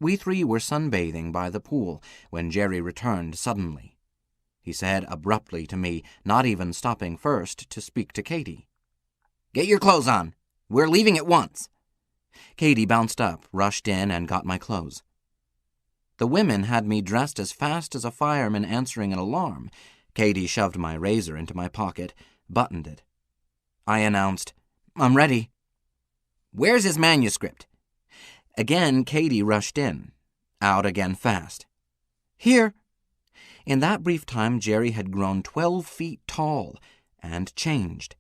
We three were sunbathing by the pool when Jerry returned suddenly. He said abruptly to me, not even stopping first to speak to Katie, "Get your clothes on. We're leaving at once." Katie bounced up, rushed in, and got my clothes. The women had me dressed as fast as a fireman answering an alarm. Katie shoved my razor into my pocket, buttoned it. I announced, "I'm ready." "Where's his manuscript?" Again, Katie rushed in, out again fast. "Here." In that brief time, Jerry had grown 12 feet tall and changed.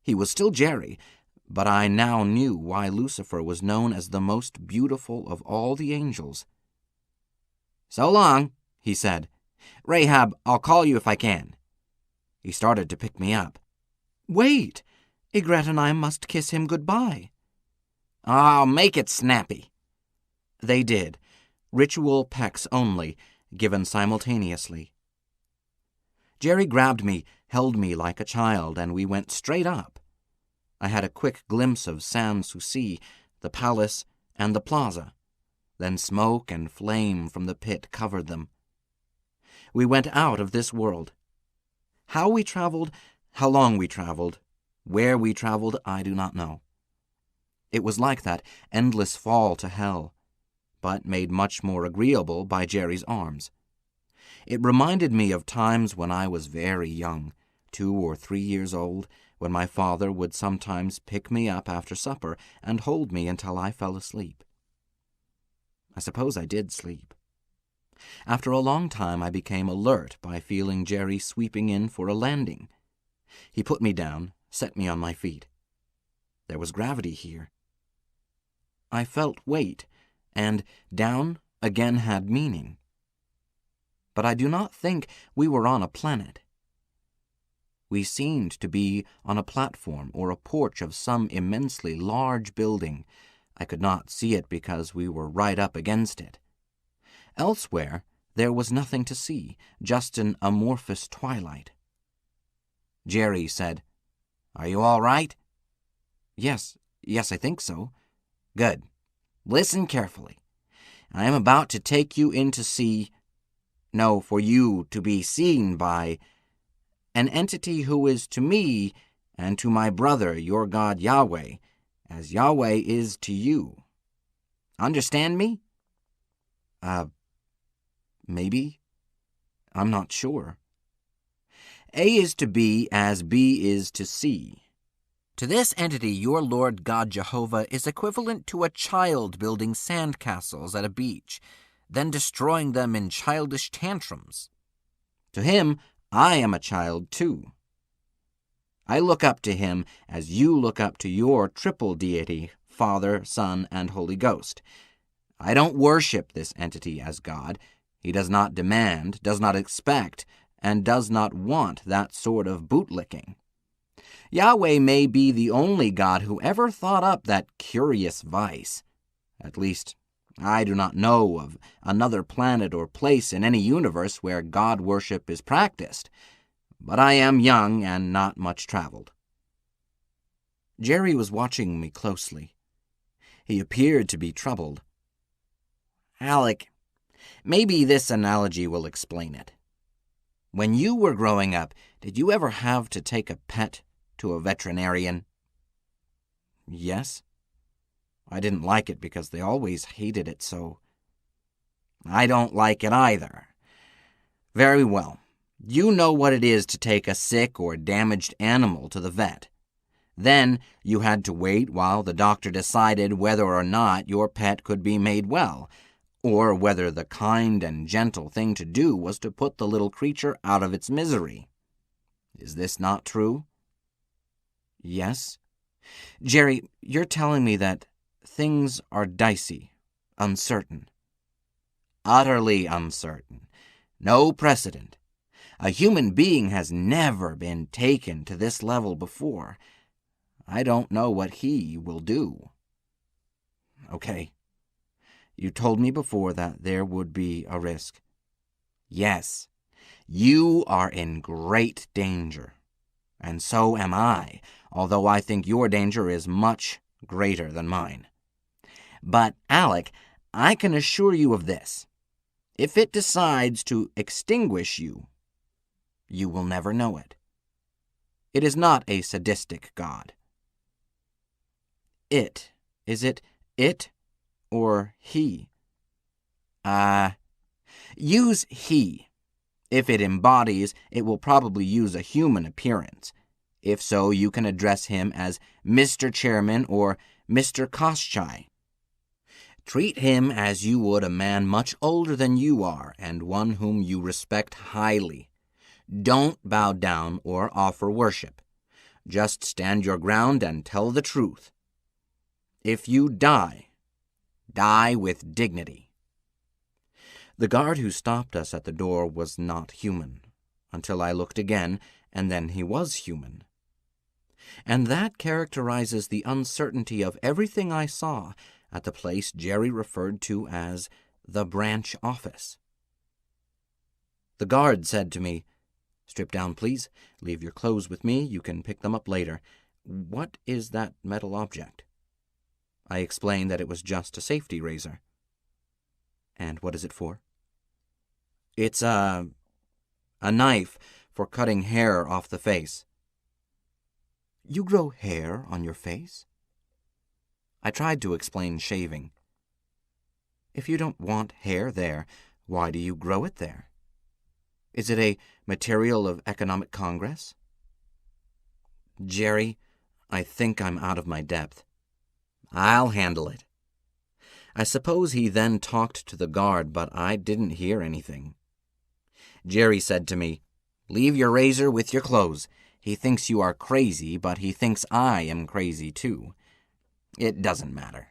He was still Jerry, but I now knew why Lucifer was known as the most beautiful of all the angels. "So long," he said. "Rahab, I'll call you if I can." He started to pick me up. "Wait! Ygritte and I must kiss him goodbye." "I'll make it snappy." They did. Ritual pecks only, given simultaneously. Jerry grabbed me, held me like a child, and we went straight up. I had a quick glimpse of Sans Souci, the palace, and the plaza. Then smoke and flame from the pit covered them. We went out of this world. How we traveled, how long we traveled, where we traveled, I do not know. It was like that endless fall to hell, but made much more agreeable by Jerry's arms. It reminded me of times when I was very young, 2 or 3 years old, when my father would sometimes pick me up after supper and hold me until I fell asleep. I suppose I did sleep. After a long time I became alert by feeling Jerry sweeping in for a landing. He put me down, set me on my feet. There was gravity here. I felt weight, and down again had meaning. But I do not think we were on a planet. We seemed to be on a platform or a porch of some immensely large building. I could not see it because we were right up against it. Elsewhere, there was nothing to see, just an amorphous twilight. Jerry said, "Are you all right?" Yes, I think so." "Good. Listen carefully. I am about to take you in to see, no, for you to be seen by, an entity who is to me and to my brother, your God Yahweh, as Yahweh is to you. Understand me?" Maybe. I'm not sure. A is to B as B is to C. To this entity, your Lord God Jehovah is equivalent to a child building sandcastles at a beach, then destroying them in childish tantrums. To him, I am a child too. I look up to him as you look up to your triple deity, Father, Son, and Holy Ghost. I don't worship this entity as God. He does not demand, does not expect, and does not want that sort of bootlicking. Yahweh may be the only God who ever thought up that curious vice. At least, I do not know of another planet or place in any universe where God worship is practiced, but I am young and not much traveled. Jerry was watching me closely. He appeared to be troubled. "Alec, maybe this analogy will explain it. When you were growing up, did you ever have to take a pet to a veterinarian?" "Yes. I didn't like it because they always hated it so." "I don't like it either." "Very well. You know what it is to take a sick or damaged animal to the vet. Then you had to wait while the doctor decided whether or not your pet could be made well, or whether the kind and gentle thing to do was to put the little creature out of its misery. Is this not true?" "Yes." "Jerry, you're telling me that things are dicey, uncertain." "Utterly uncertain. No precedent. A human being has never been taken to this level before. I don't know what he will do." "Okay. You told me before that there would be a risk." "Yes. You are in great danger. And so am I, although I think your danger is much greater than mine. But, Alec, I can assure you of this. If it decides to extinguish you, you will never know it. It is not a sadistic God. It. Is it it or he? Use he. If it embodies, it will probably use a human appearance. If so, you can address him as Mr. Chairman or Mr. Koschei. Treat him as you would a man much older than you are and one whom you respect highly. Don't bow down or offer worship. Just stand your ground and tell the truth. If you die, die with dignity. The guard who stopped us at the door was not human, until I looked again, and then he was human. And that characterizes the uncertainty of everything I saw at the place Jerry referred to as the branch office. The guard said to me, "Strip down, please. Leave your clothes with me. You can pick them up later. What is that metal object?" I explained that it was just a safety razor. "And what is it for?" "It's a knife for cutting hair off the face." "You grow hair on your face?" I tried to explain shaving. "If you don't want hair there, why do you grow it there? Is it a material of economic congress?" "Jerry, I think I'm out of my depth. I'll handle it." I suppose he then talked to the guard, but I didn't hear anything. Jerry said to me, "Leave your razor with your clothes. He thinks you are crazy, but he thinks I am crazy too. It doesn't matter."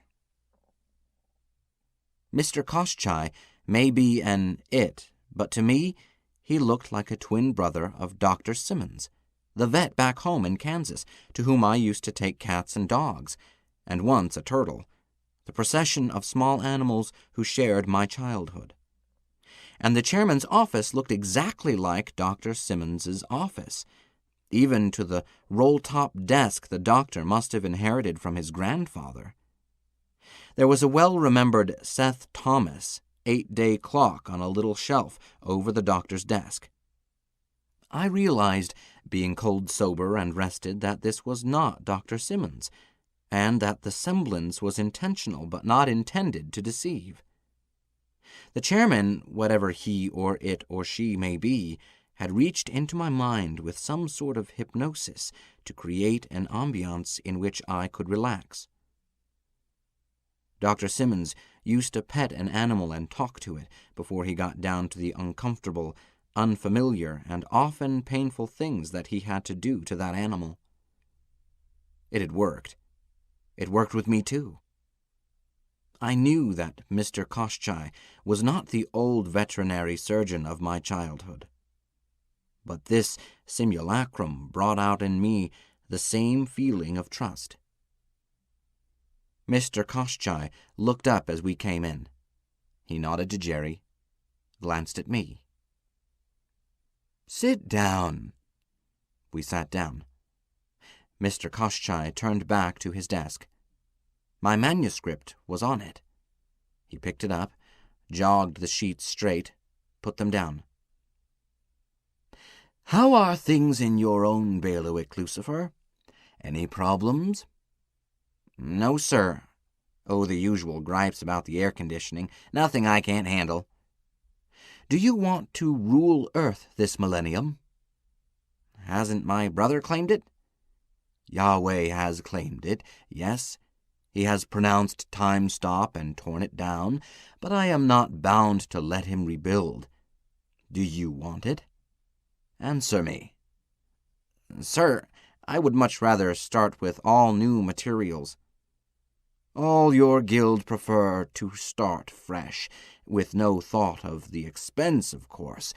Mr. Koschei may be an it, but to me, he looked like a twin brother of Dr. Simmons, the vet back home in Kansas, to whom I used to take cats and dogs, and once a turtle, the procession of small animals who shared my childhood. And the chairman's office looked exactly like Dr. Simmons's office, even to the roll-top desk the doctor must have inherited from his grandfather. There was a well-remembered Seth Thomas 8-day clock on a little shelf over the doctor's desk. I realized, being cold sober and rested, that this was not Dr. Simmons, and that the semblance was intentional but not intended to deceive. The chairman, whatever he or it or she may be, had reached into my mind with some sort of hypnosis to create an ambiance in which I could relax. Dr. Simmons used to pet an animal and talk to it before he got down to the uncomfortable, unfamiliar, and often painful things that he had to do to that animal. It had worked. It worked with me too. I knew that Mr. Koschei was not the old veterinary surgeon of my childhood. But this simulacrum brought out in me the same feeling of trust. Mr. Koschei looked up as we came in. He nodded to Jerry, glanced at me. "Sit down." We sat down. Mr. Koschei turned back to his desk. My manuscript was on it. He picked it up, jogged the sheets straight, put them down. "How are things in your own bailiwick, Lucifer? Any problems?" "No, sir. Oh, the usual gripes about the air conditioning. Nothing I can't handle." "Do you want to rule Earth this millennium?" "Hasn't my brother claimed it?" "Yahweh has claimed it, yes. He has pronounced time stop and torn it down, but I am not bound to let him rebuild. Do you want it? Answer me." "Sir, I would much rather start with all new materials." "All your guild prefer to start fresh, with no thought of the expense, of course.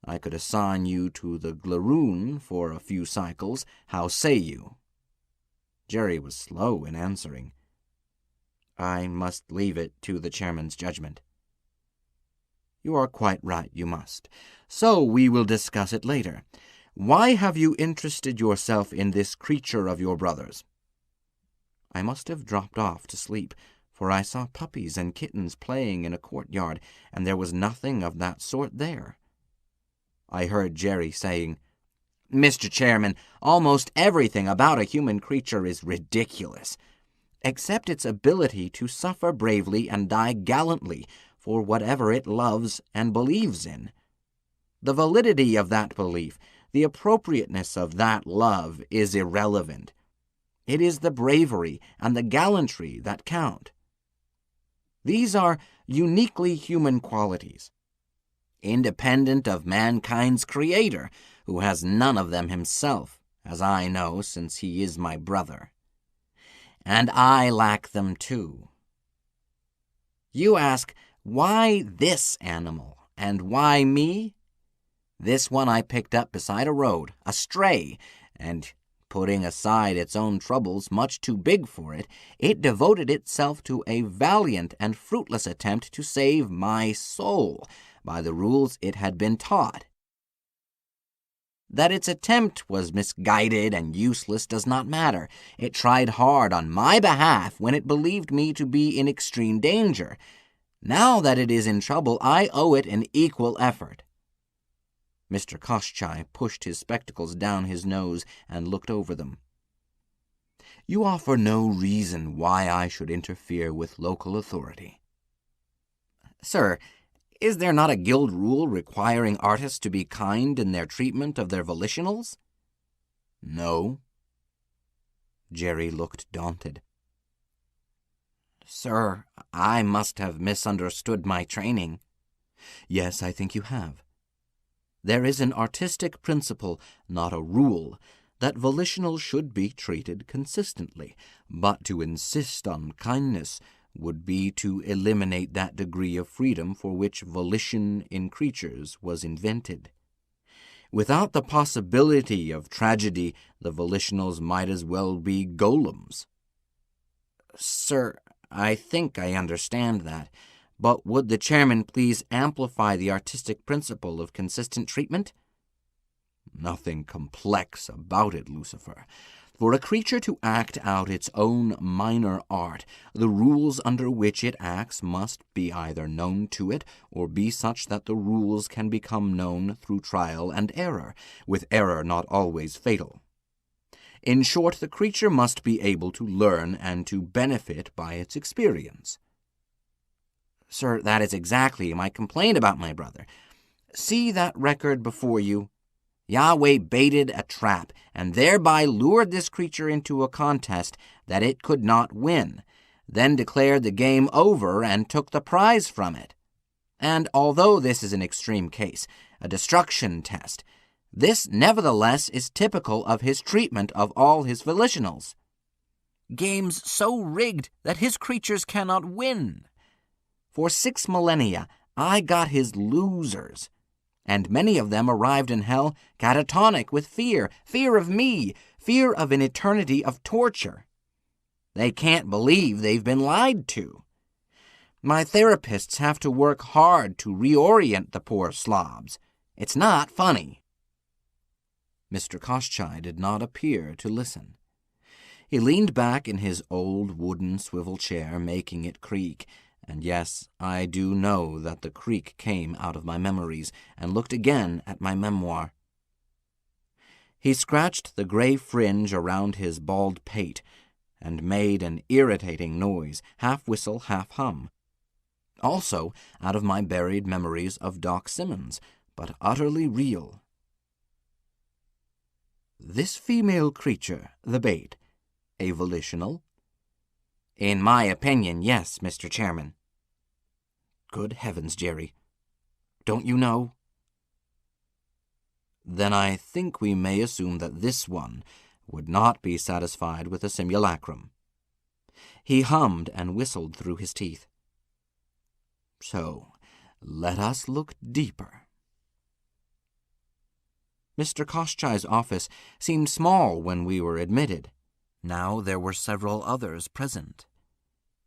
I could assign you to the Glaroon for a few cycles. How say you?" Jerry was slow in answering. "I must leave it to the chairman's judgment." "You are quite right, you must. So we will discuss it later. Why have you interested yourself in this creature of your brother's?" I must have dropped off to sleep, for I saw puppies and kittens playing in a courtyard, and there was nothing of that sort there. I heard Jerry saying, "Mr. Chairman, almost everything about a human creature is ridiculous, except its ability to suffer bravely and die gallantly for whatever it loves and believes in. The validity of that belief, the appropriateness of that love is irrelevant. It is the bravery and the gallantry that count. These are uniquely human qualities, independent of mankind's creator, who has none of them himself, as I know, since he is my brother. And I lack them too. You ask, why this animal, and why me? This one I picked up beside a road, a stray, and putting aside its own troubles much too big for it, it devoted itself to a valiant and fruitless attempt to save my soul by the rules it had been taught. That its attempt was misguided and useless does not matter. It tried hard on my behalf when it believed me to be in extreme danger. Now that it is in trouble, I owe it an equal effort." Mr. Koschei pushed his spectacles down his nose and looked over them. "You offer no reason why I should interfere with local authority." "Sir, is there not a guild rule requiring artists to be kind in their treatment of their volitionals?" "No." Jerry looked daunted. "Sir, I must have misunderstood my training." "Yes, I think you have. There is an artistic principle, not a rule, that volitionals should be treated consistently, but to insist on kindness would be to eliminate that degree of freedom for which volition in creatures was invented. Without the possibility of tragedy, the volitionals might as well be golems." "Sir, I think I understand that. But would the chairman please amplify the artistic principle of consistent treatment?" "Nothing complex about it, Lucifer. For a creature to act out its own minor art, the rules under which it acts must be either known to it or be such that the rules can become known through trial and error, with error not always fatal. In short, the creature must be able to learn and to benefit by its experience." "Sir, that is exactly my complaint about my brother. See that record before you? Yahweh baited a trap, and thereby lured this creature into a contest that it could not win, then declared the game over and took the prize from it. And although this is an extreme case, a destruction test, this nevertheless is typical of his treatment of all his volitionals. Games so rigged that his creatures cannot win. For 6 millennia, I got his losers, and many of them arrived in hell catatonic with fear of me, fear of an eternity of torture. They can't believe they've been lied to. My therapists have to work hard to reorient the poor slobs. It's not funny." Mr. Koschei did not appear to listen. He leaned back in his old wooden swivel chair, making it creak. And yes, I do know that the creak came out of my memories, and looked again at my memoir. He scratched the gray fringe around his bald pate, and made an irritating noise, half whistle, half hum. Also out of my buried memories of Doc Simmons, but utterly real. "This female creature, the bait, a volitional?" "In my opinion, yes, Mr. Chairman." "Good heavens, Jerry. Don't you know?" "Then I think we may assume that this one would not be satisfied with a simulacrum." He hummed and whistled through his teeth. "So, let us look deeper." Mr. Koschei's office seemed small when we were admitted. Now there were several others present.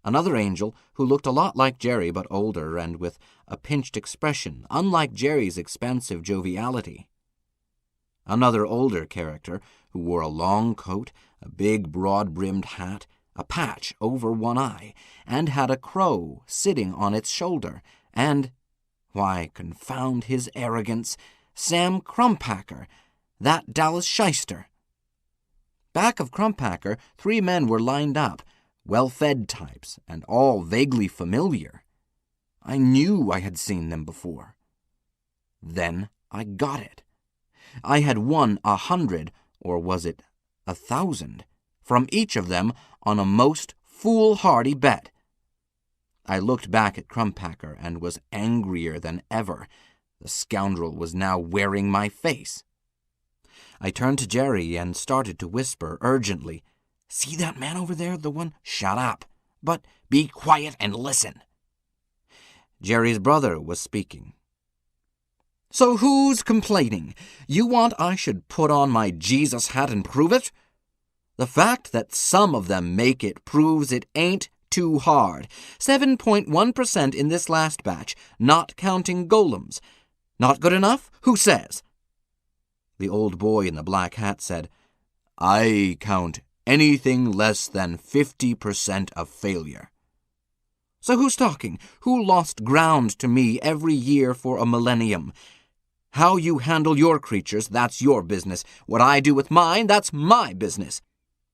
Another angel who looked a lot like Jerry but older and with a pinched expression, unlike Jerry's expansive joviality. Another older character who wore a long coat, a big broad-brimmed hat, a patch over one eye, and had a crow sitting on its shoulder, and, why, confound his arrogance, Sam Crumpacker, that Dallas shyster. Back of Crumpacker, 3 men were lined up, well-fed types, and all vaguely familiar. I knew I had seen them before. Then I got it. I had won 100, or was it 1,000, from each of them on a most foolhardy bet. I looked back at Crumpacker and was angrier than ever. The scoundrel was now wearing my face. I turned to Jerry and started to whisper urgently, "See that man over there, the one? Shut up, but be quiet and listen." Jerry's brother was speaking. "So who's complaining? You want I should put on my Jesus hat and prove it? The fact that some of them make it proves it ain't too hard. 7.1% in this last batch, not counting golems. Not good enough? Who says?" The old boy in the black hat said, "I count anything less than 50% of failure." "So who's talking? Who lost ground to me every year for a millennium? How you handle your creatures, that's your business. What I do with mine, that's my business."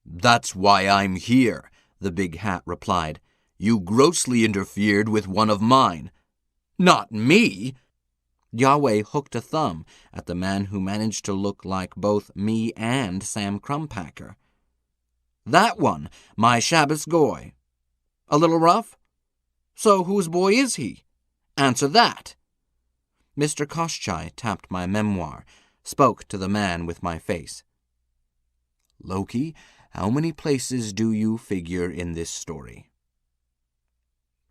"That's why I'm here," the big hat replied. "You grossly interfered with one of mine." "Not me!" Yahweh hooked a thumb at the man who managed to look like both me and Sam Crumpacker. "That one, my Shabbos Goy. A little rough? So whose boy is he? Answer that." Mr. Koschei tapped my memoir, spoke to the man with my face. "Loki, how many places do you figure in this story?"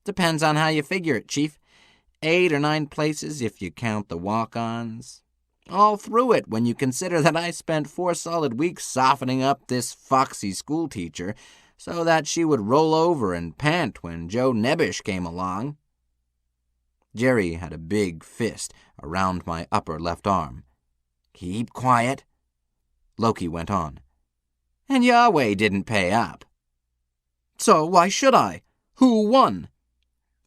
"Depends on how you figure it, Chief. 8 or 9 places if you count the walk-ons. All through it when you consider that I spent 4 solid weeks softening up this foxy schoolteacher so that she would roll over and pant when Joe Nebbish came along." Jerry had a big fist around my upper left arm. "Keep quiet," Loki went on. "And Yahweh didn't pay up." "So why should I? Who won?"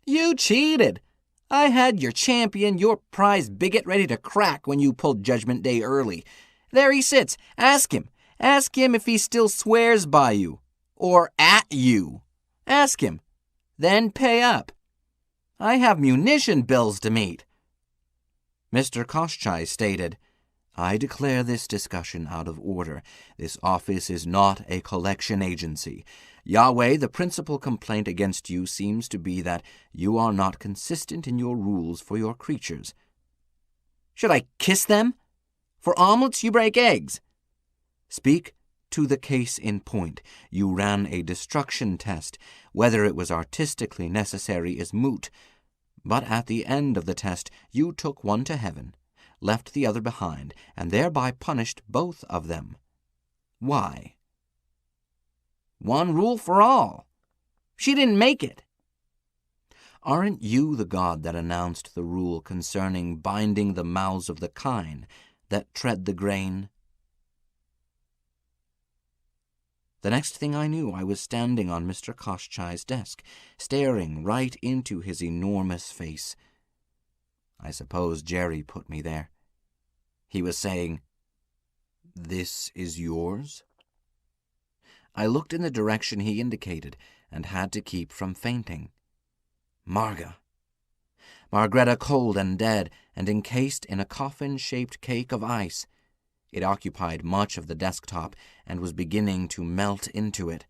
"You cheated. I had your champion, your prize bigot, ready to crack when you pulled Judgment Day early. There he sits. Ask him. Ask him if he still swears by you. Or at you. Ask him. Then pay up. I have munition bills to meet." Mr. Koschei stated, "I declare this discussion out of order. This office is not a collection agency. Yahweh, the principal complaint against you seems to be that you are not consistent in your rules for your creatures." "Should I kiss them? For omelets, you break eggs." "Speak to the case in point. You ran a destruction test. Whether it was artistically necessary is moot. But at the end of the test, you took one to heaven, left the other behind, and thereby punished both of them. Why?" "One rule for all. She didn't make it." "Aren't you the God that announced the rule concerning binding the mouths of the kine that tread the grain?" The next thing I knew, I was standing on Mr. Koschei's desk, staring right into his enormous face. I suppose Jerry put me there. He was saying, "This is yours?" I looked in the direction he indicated and had to keep from fainting. Margreta cold and dead and encased in a coffin-shaped cake of ice. It occupied much of the desktop and was beginning to melt into it.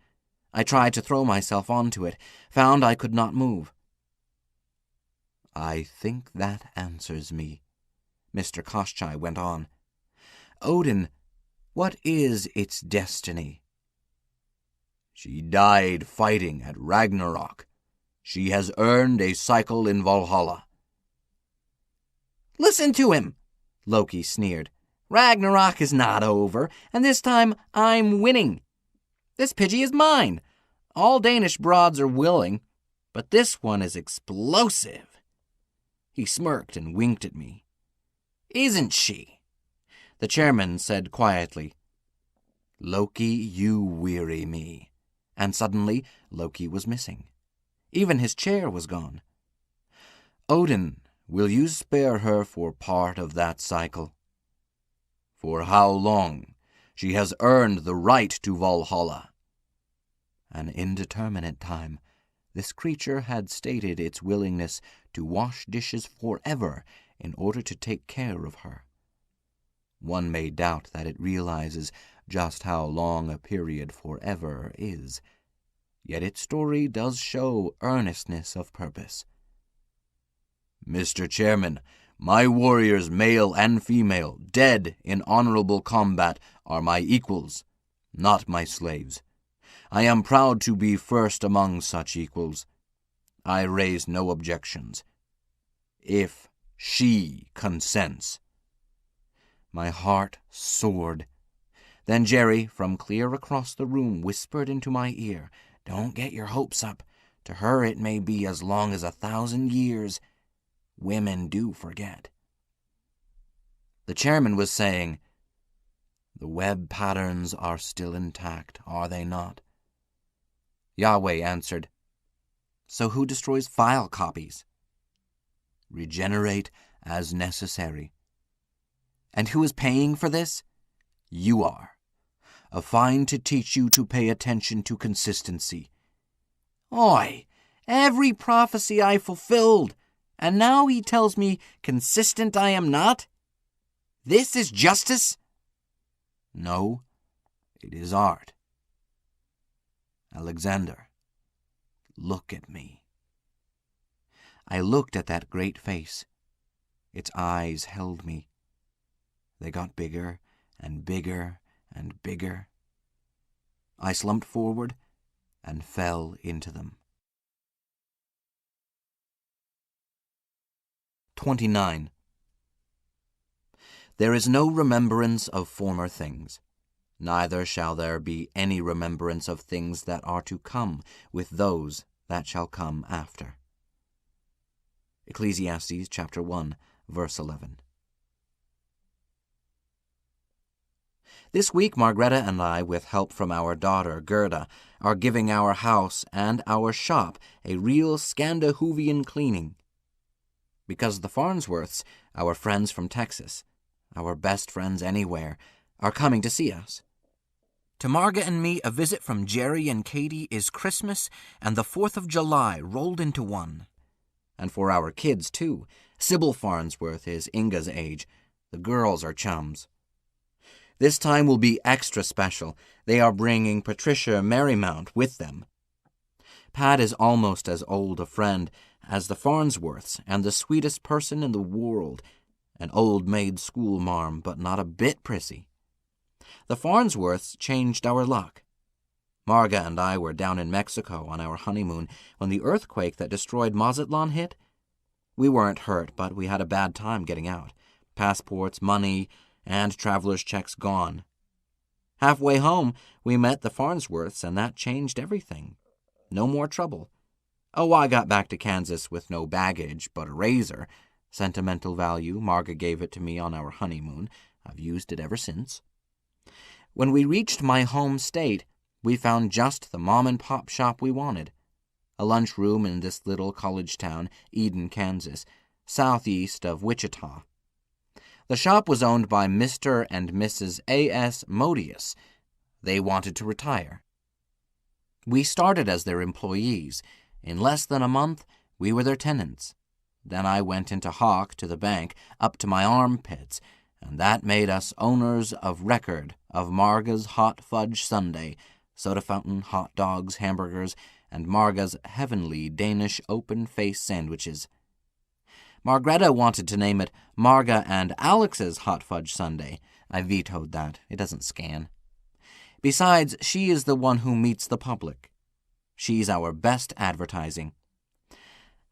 I tried to throw myself onto it, found I could not move. "I think that answers me," Mr. Koschei went on. "Odin, what is its destiny?" "She died fighting at Ragnarok. She has earned a cycle in Valhalla." "Listen to him," Loki sneered. "Ragnarok is not over, and this time I'm winning. This Pidgey is mine. All Danish broads are willing, but this one is explosive." He smirked and winked at me. "Isn't she?" The chairman said quietly, "Loki, you weary me. and suddenly Loki was missing. Even his chair was gone. Odin, will you spare her for part of that cycle? For how long? She has earned the right to Valhalla. An indeterminate time. This creature had stated its willingness to wash dishes forever in order to take care of her. One may doubt that it realizes just how long a period forever is, yet its story does show earnestness of purpose. Mr. Chairman, my warriors, male and female, dead in honorable combat, are my equals, not my slaves. I am proud to be first among such equals. I raise no objections. If she consents. My heart soared. Then Jerry, from clear across the room, whispered into my ear, "Don't get your hopes up. To her it may be as long as 1,000 years. Women do forget." The chairman was saying, "The web patterns are still intact, are they not?" Yahweh answered, "So who destroys file copies?" "Regenerate as necessary." "And who is paying for this?" "You are. A fine to teach you to pay attention to consistency." "Oi, every prophecy I fulfilled, and now he tells me consistent I am not? This is justice?" "No, it is art. Alexander, look at me." I looked at that great face. Its eyes held me. They got bigger and bigger and bigger. I slumped forward and fell into them. 29. There is no remembrance of former things, neither shall there be any remembrance of things that are to come with those that shall come after. Ecclesiastes chapter 1, verse 11. This week, Margreta and I, with help from our daughter, Gerda, are giving our house and our shop a real Scandinavian cleaning. Because the Farnsworths, our friends from Texas, our best friends anywhere, are coming to see us. To Marga and me, a visit from Jerry and Katie is Christmas and the 4th of July rolled into one. And for our kids, too. Sybil Farnsworth is Inga's age. The girls are chums. This time will be extra special. They are bringing Patricia Marymount with them. Pat is almost as old a friend as the Farnsworths and the sweetest person in the world. An old maid schoolmarm, but not a bit prissy. The Farnsworths changed our luck. Marga and I were down in Mexico on our honeymoon when the earthquake that destroyed Mazatlan hit. We weren't hurt, but we had a bad time getting out. Passports, money, and traveler's checks gone. Halfway home, we met the Farnsworths, and that changed everything. No more trouble. Oh, I got back to Kansas with no baggage, but a razor. Sentimental value. Marga gave it to me on our honeymoon. I've used it ever since. When we reached my home state, we found just the mom-and-pop shop we wanted. A lunchroom in this little college town, Eden, Kansas, southeast of Wichita. The shop was owned by Mr. and Mrs. A.S. Modius. They wanted to retire. We started as their employees. In less than a month, we were their tenants. Then I went into hock to the bank, up to my armpits, and that made us owners of record of Marga's Hot Fudge Sundae, soda fountain, hot dogs, hamburgers, and Marga's heavenly Danish open-face sandwiches. Margreta wanted to name it Marga and Alex's Hot Fudge Sundae. I vetoed that. It doesn't scan. Besides, she is the one who meets the public. She's our best advertising.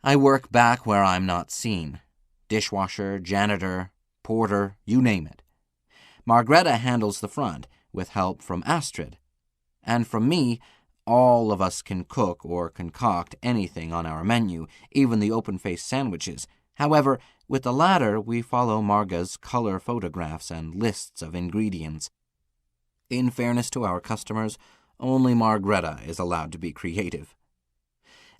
I work back where I'm not seen. Dishwasher, janitor, porter, you name it. Margreta handles the front, with help from Astrid. And from me, all of us can cook or concoct anything on our menu, even the open-faced sandwiches. However, with the latter, we follow Marga's color photographs and lists of ingredients. In fairness to our customers, Only Margaretta is allowed to be creative.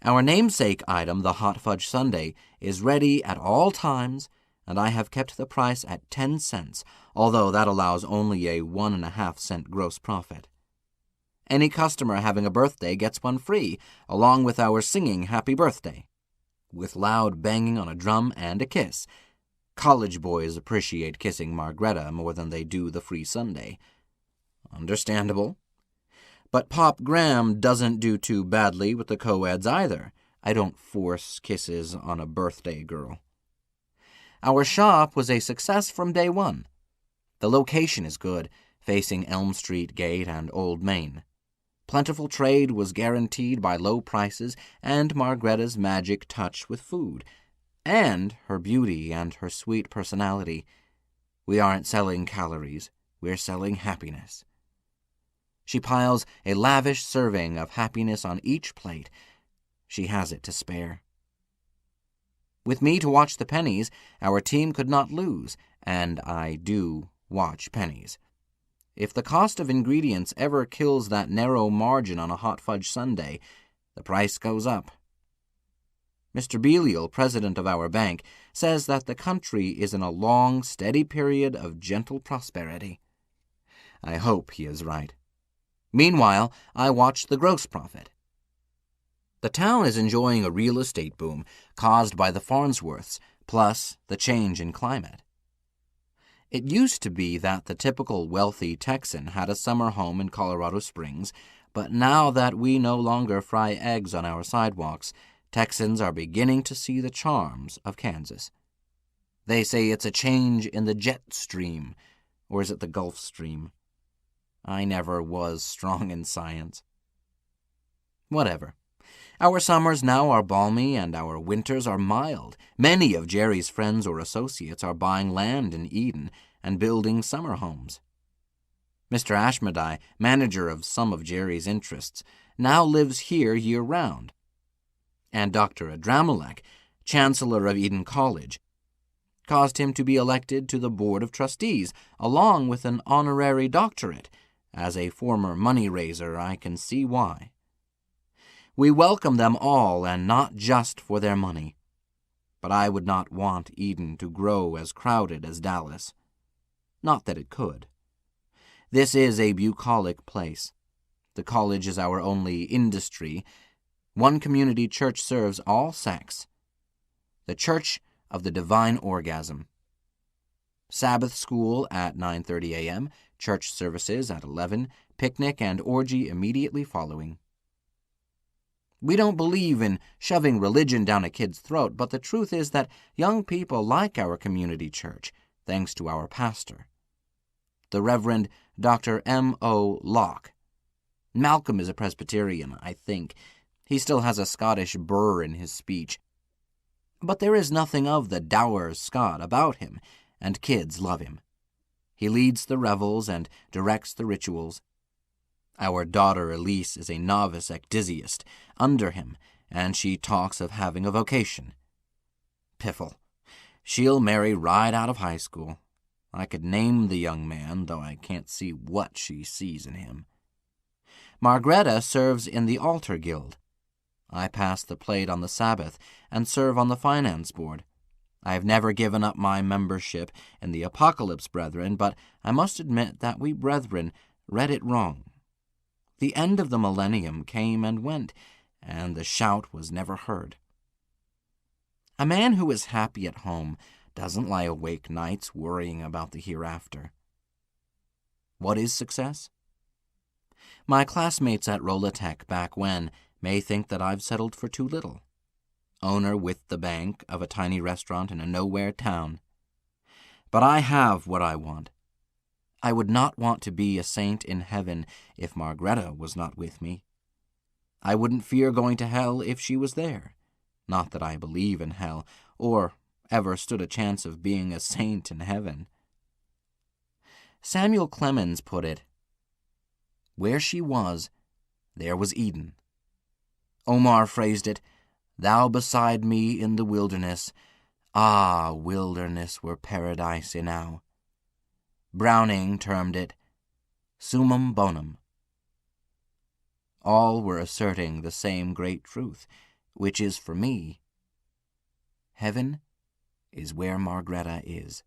Our namesake item, the hot fudge sundae, is ready at all times, and I have kept the price at 10 cents, although that allows only a 1.5-cent gross profit. Any customer having a birthday gets one free, along with our singing happy birthday, with loud banging on a drum and a kiss. College boys appreciate kissing Margaretta more than they do the free sundae. Understandable. But Pop Graham doesn't do too badly with the co-eds either. I don't force kisses on a birthday girl. Our shop was a success from day one. The location is good, facing Elm Street Gate and Old Main. Plentiful trade was guaranteed by low prices and Margaretta's magic touch with food, and her beauty and her sweet personality. We aren't selling calories, we're selling happiness. She piles a lavish serving of happiness on each plate. She has it to spare. With me to watch the pennies, our team could not lose, and I do watch pennies. If the cost of ingredients ever kills that narrow margin on a hot fudge sundae, the price goes up. Mr. Belial, president of our bank, says that the country is in a long, steady period of gentle prosperity. I hope he is right. Meanwhile, I watch the gross profit. The town is enjoying a real estate boom caused by the Farnsworths, plus the change in climate. It used to be that the typical wealthy Texan had a summer home in Colorado Springs, but now that we no longer fry eggs on our sidewalks, Texans are beginning to see the charms of Kansas. They say it's a change in the jet stream, or is it the Gulf Stream? I never was strong in science. Whatever. Our summers now are balmy and our winters are mild. Many of Jerry's friends or associates are buying land in Eden and building summer homes. Mr. Ashmedai, manager of some of Jerry's interests, now lives here year-round. And Dr. Adramelech, chancellor of Eden College, caused him to be elected to the Board of Trustees, along with an honorary doctorate. As a former money-raiser, I can see why. We welcome them all, and not just for their money. But I would not want Eden to grow as crowded as Dallas. Not that it could. This is a bucolic place. The college is our only industry. One community church serves all sects. The Church of the Divine Orgasm. Sabbath school at 9:30 a.m., church services at 11, picnic and orgy immediately following. We don't believe in shoving religion down a kid's throat, but the truth is that young people like our community church, thanks to our pastor, the Reverend Dr. M.O. Locke. Malcolm is a Presbyterian, I think. He still has a Scottish burr in his speech. But there is nothing of the dour Scot about him, and kids love him. He leads the revels and directs the rituals. Our daughter Elise is a novice ecdysiast under him, and she talks of having a vocation. Piffle. She'll marry right out of high school. I could name the young man, though I can't see what she sees in him. Margaretta serves in the altar guild. I pass the plate on the Sabbath and serve on the finance board. I have never given up my membership in the Apocalypse Brethren, but I must admit that we brethren read it wrong. The end of the millennium came and went, and the shout was never heard. A man who is happy at home doesn't lie awake nights worrying about the hereafter. What is success? My classmates at Rolatech back when may think that I've settled for too little. Owner with the bank of a tiny restaurant in a nowhere town. But I have what I want. I would not want to be a saint in heaven if Margaretta was not with me. I wouldn't fear going to hell if she was there. Not that I believe in hell, or ever stood a chance of being a saint in heaven. Samuel Clemens put it, "Where she was, there was Eden." Omar phrased it, "Thou beside me in the wilderness, ah, wilderness were paradise enow." Browning termed it summum bonum. All were asserting the same great truth, which is for me, heaven is where Margreta is.